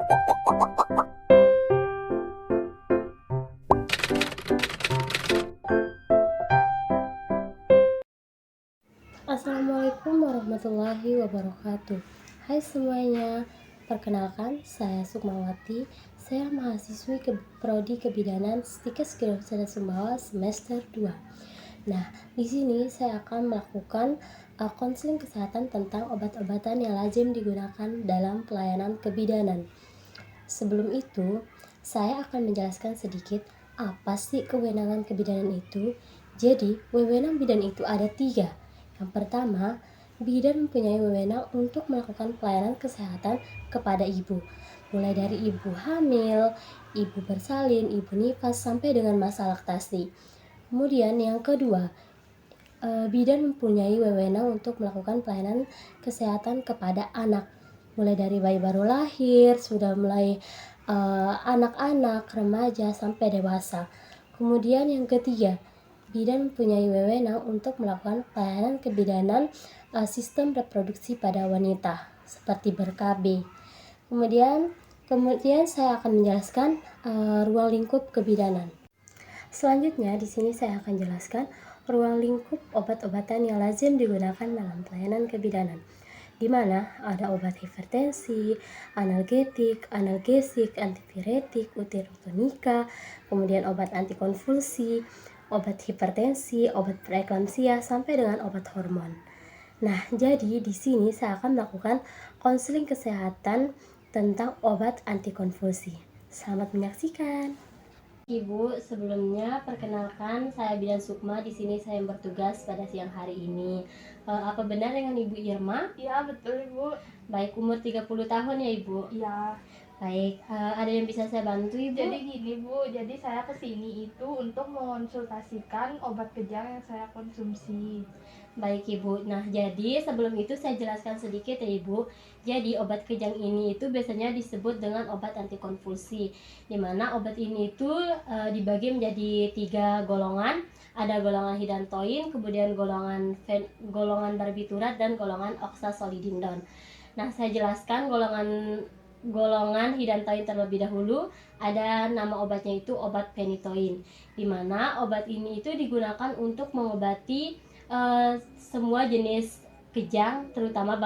Assalamualaikum warahmatullahi wabarakatuh. Hai semuanya, perkenalkan saya Sukmawati. Saya mahasiswi Prodi Kebidanan Stikes Kedokteran Sumbawa semester 2. Nah, di sini saya akan melakukan konseling kesehatan tentang obat-obatan yang lazim digunakan dalam pelayanan kebidanan. Sebelum itu, saya akan menjelaskan sedikit apa sih kewenangan kebidanan itu. Jadi, wewenang bidan itu ada 3. Yang pertama, bidan mempunyai wewenang untuk melakukan pelayanan kesehatan kepada ibu, mulai dari ibu hamil, ibu bersalin, ibu nifas, sampai dengan masa laktasi. Kemudian yang kedua, bidan mempunyai wewenang untuk melakukan pelayanan kesehatan kepada anak, mulai dari bayi baru lahir, sudah mulai anak-anak, remaja, sampai dewasa. Kemudian yang ketiga, bidan mempunyai wewenang untuk melakukan pelayanan kebidanan sistem reproduksi pada wanita seperti ber-KB. Kemudian saya akan menjelaskan ruang lingkup kebidanan. Selanjutnya di sini saya akan jelaskan ruang lingkup obat-obatan yang lazim digunakan dalam pelayanan kebidanan, di mana ada obat hipertensi, analgetik, analgesik, antipiretik, uterotonika, kemudian obat antikonvulsi, obat hipertensi, obat preeklamsia, sampai dengan obat hormon. Nah, jadi di sini saya akan melakukan konseling kesehatan tentang obat antikonvulsi. Selamat menyaksikan. Ibu, sebelumnya perkenalkan saya Bidan Sukma. Di sini saya bertugas pada siang hari ini. Apa benar dengan Ibu Irma? Iya, betul Ibu. Baik, umur 30 tahun ya Ibu? Iya. Baik, ada yang bisa saya bantu Ibu? Jadi gini Bu, jadi saya kesini itu untuk mengonsultasikan obat kejang yang saya konsumsi. Baik Ibu, nah jadi sebelum itu saya jelaskan sedikit ya Ibu. Jadi obat kejang ini itu biasanya disebut dengan obat antikonvulsi, dimana obat ini itu dibagi menjadi 3 golongan. Ada golongan hidantoin, kemudian golongan barbiturat, dan golongan oxasolidindon. Nah, saya jelaskan golongan hidantoin terlebih dahulu. Ada nama obatnya itu obat phenytoin, dimana obat ini itu digunakan untuk mengobati semua jenis kejang, terutama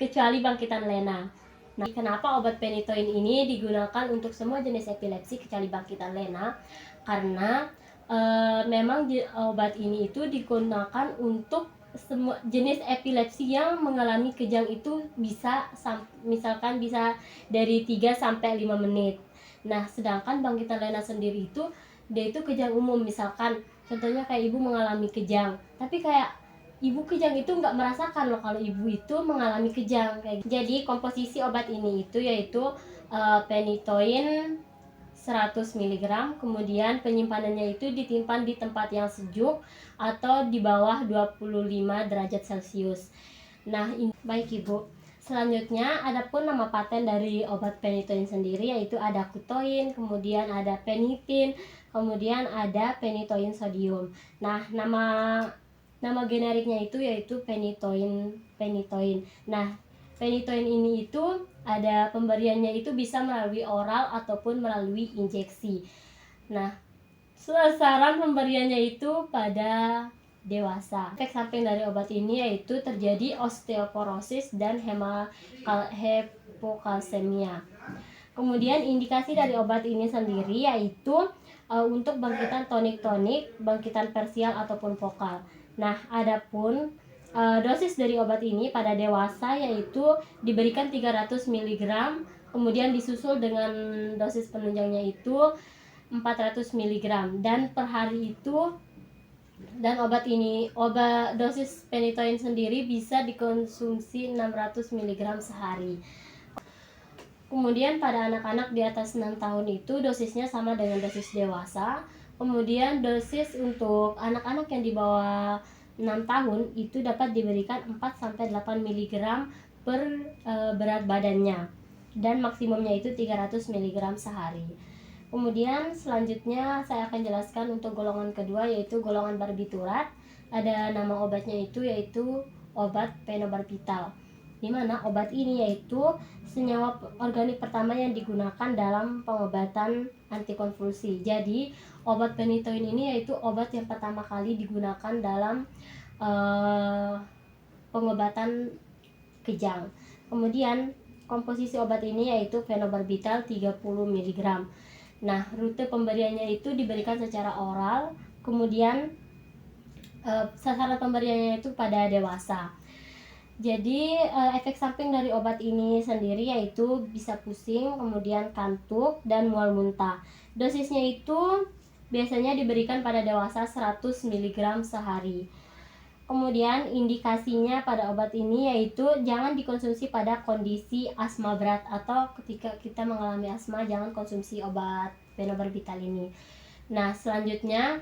kecuali bangkitan lena. Nah, kenapa obat phenytoin ini digunakan untuk semua jenis epilepsi kecuali bangkitan lena? Karena memang obat ini itu digunakan untuk semua jenis epilepsi yang mengalami kejang itu misalkan bisa dari 3 sampai 5 menit. Nah, sedangkan bangkitan lena sendiri itu dia itu kejang umum, misalkan contohnya kayak ibu mengalami kejang, tapi kayak ibu kejang itu nggak merasakan loh kalau ibu itu mengalami kejang kayak gitu. Jadi komposisi obat ini itu yaitu phenytoin 100 mg, kemudian penyimpanannya itu disimpan di tempat yang sejuk atau di bawah 25 derajat Celcius. Nah, baik Ibu. Selanjutnya, adapun nama paten dari obat phenytoin sendiri yaitu ada Kutoin, kemudian ada Phenypin, kemudian ada phenytoin sodium. Nah, nama generiknya itu yaitu phenytoin. Nah, phenytoin ini itu ada pemberiannya itu bisa melalui oral ataupun melalui injeksi. Nah, sasaran pemberiannya itu pada dewasa. Efek samping dari obat ini yaitu terjadi osteoporosis dan hypokalsemia. Kemudian indikasi dari obat ini sendiri yaitu untuk bangkitan tonik-tonik, bangkitan parsial ataupun vokal. Nah, adapun dosis dari obat ini pada dewasa yaitu diberikan 300 mg, kemudian disusul dengan dosis penunjangnya itu 400 mg, dan per hari itu obat dosis phenytoin sendiri bisa dikonsumsi 600 mg sehari. Kemudian pada anak-anak di atas 6 tahun itu dosisnya sama dengan dosis dewasa. Kemudian dosis untuk anak-anak yang di bawah 6 tahun itu dapat diberikan 4-8 mg per berat badannya, dan maksimumnya itu 300 mg sehari. Kemudian selanjutnya saya akan jelaskan untuk golongan kedua yaitu golongan barbiturat. Ada nama obatnya itu yaitu obat phenobarbital. di mana obat ini yaitu senyawa organik pertama yang digunakan dalam pengobatan antikonvulsi. Jadi obat phenytoin ini yaitu obat yang pertama kali digunakan dalam pengobatan kejang. Kemudian komposisi obat ini yaitu fenobarbital 30 mg. Nah, rute pemberiannya itu diberikan secara oral, kemudian sasaran pemberiannya itu pada dewasa. Jadi efek samping dari obat ini sendiri yaitu bisa pusing, kemudian kantuk, dan mual muntah. Dosisnya itu biasanya diberikan pada dewasa 100 mg sehari. Kemudian indikasinya pada obat ini yaitu jangan dikonsumsi pada kondisi asma berat atau ketika kita mengalami asma jangan konsumsi obat fenobarbital ini. Nah, selanjutnya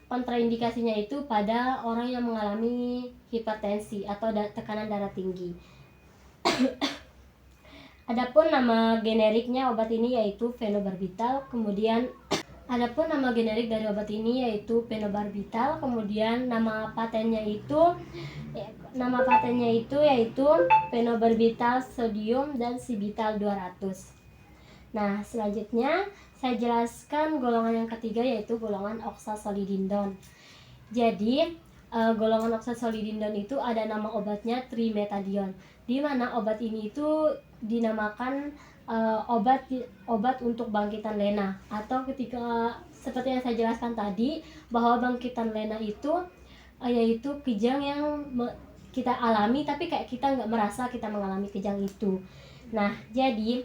kontraindikasinya itu pada orang yang mengalami hipertensi atau tekanan darah tinggi. Adapun nama generiknya obat ini yaitu fenobarbital, kemudian adapun nama generik dari obat ini yaitu fenobarbital, kemudian nama patennya itu yaitu fenobarbital sodium dan sibital 200. Nah, selanjutnya saya jelaskan golongan yang ketiga yaitu golongan oksasolidindon. Jadi golongan oksasolidindon itu ada nama obatnya trimetadion, di mana obat ini itu dinamakan obat untuk bangkitan lena, atau ketika seperti yang saya jelaskan tadi bahwa bangkitan lena itu yaitu kejang yang kita alami tapi kayak kita nggak merasa kita mengalami kejang itu. Nah, jadi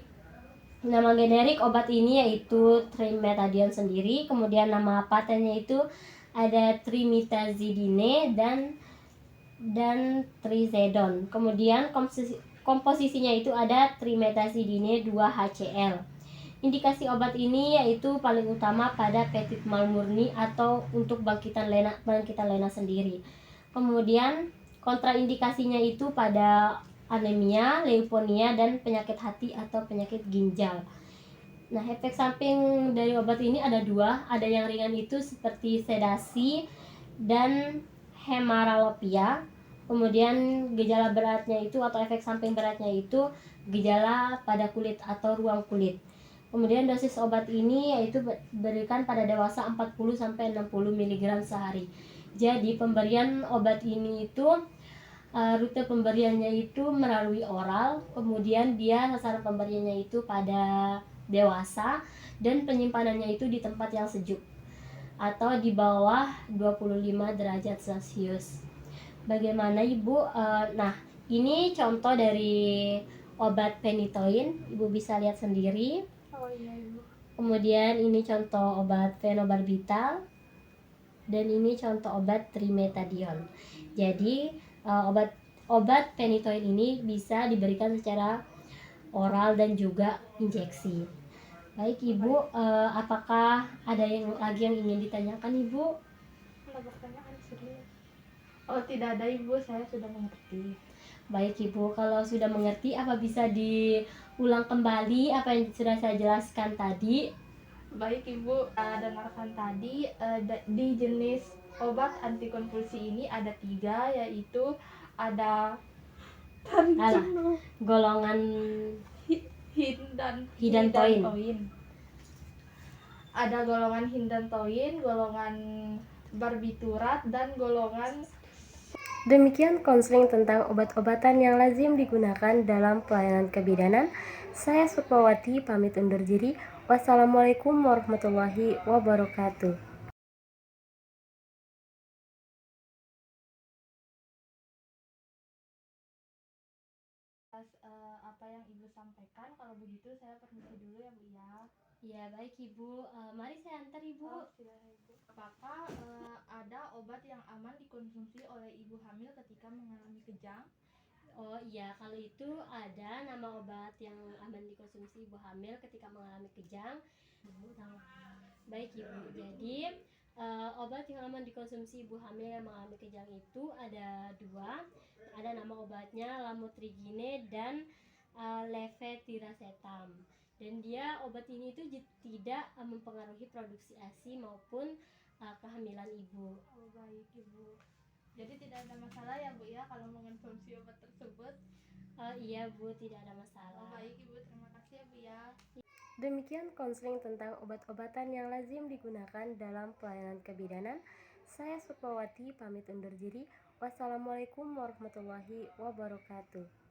nama generik obat ini yaitu trimetadion sendiri, kemudian nama patennya itu ada trimetazidine dan trizedon. Kemudian komposisinya itu ada trimetazidine 2HCl. Indikasi obat ini yaitu paling utama pada petit mal murni atau untuk bangkitan lena sendiri. Kemudian kontraindikasinya itu pada anemia, leukemia, dan penyakit hati atau penyakit ginjal. Nah, efek samping dari obat ini ada dua. Ada yang ringan itu seperti sedasi dan hemaralopia. Kemudian gejala beratnya itu atau efek samping beratnya itu gejala pada kulit atau ruang kulit. Kemudian dosis obat ini yaitu diberikan pada dewasa 40-60 mg sehari. Jadi pemberian obat ini itu rute pemberiannya itu melalui oral, kemudian dia sasaran pemberiannya itu pada dewasa, dan penyimpanannya itu di tempat yang sejuk atau di bawah 25 derajat Celcius. Bagaimana Ibu? Nah, ini contoh dari obat phenytoin, Ibu bisa lihat sendiri. Oh iya Ibu. Kemudian ini contoh obat fenobarbital, dan ini contoh obat trimetadion. Jadi obat phenytoin ini bisa diberikan secara oral dan juga injeksi. Baik Ibu, apakah ada yang lagi yang ingin ditanyakan Ibu? Ada pertanyaan serius? Oh tidak ada Ibu, saya sudah mengerti. Baik Ibu, kalau sudah mengerti apa bisa diulang kembali apa yang sudah saya jelaskan tadi? Baik Ibu, dengarkan tadi di jenis obat antikonvulsi ini ada 3, yaitu ada golongan hidantoin. Ada golongan hidantoin, golongan barbiturat, dan golongan. Demikian konseling tentang obat-obatan yang lazim digunakan dalam pelayanan kebidanan. Saya Sukmawati pamit undur diri. Wassalamualaikum warahmatullahi wabarakatuh. Apa yang Ibu sampaikan, kalau begitu saya permisi dulu ya Bu ya. Ya baik Ibu, mari saya antar Ibu. Oh, silakan Ibu. Apakah ada obat yang aman dikonsumsi oleh ibu hamil ketika mengalami kejang? Oh iya, kalau itu ada nama obat yang aman dikonsumsi ibu hamil ketika mengalami kejang. Baik Ibu, jadi obat yang aman dikonsumsi ibu hamil yang mengalami kejang itu ada dua. Ada nama obatnya lamotrigine dan levetiracetam. Dan dia obat ini itu tidak mempengaruhi produksi ASI maupun kehamilan ibu. Oh baik Ibu. Jadi tidak ada masalah ya Bu ya kalau mengonsumsi obat tersebut. Oh iya Bu, tidak ada Oh, masalah. baik Ibu, terima kasih ya Bu ya. Demikian konseling tentang obat-obatan yang lazim digunakan dalam pelayanan kebidanan. Saya Sukmawati pamit undur diri. Wassalamualaikum warahmatullahi wabarakatuh.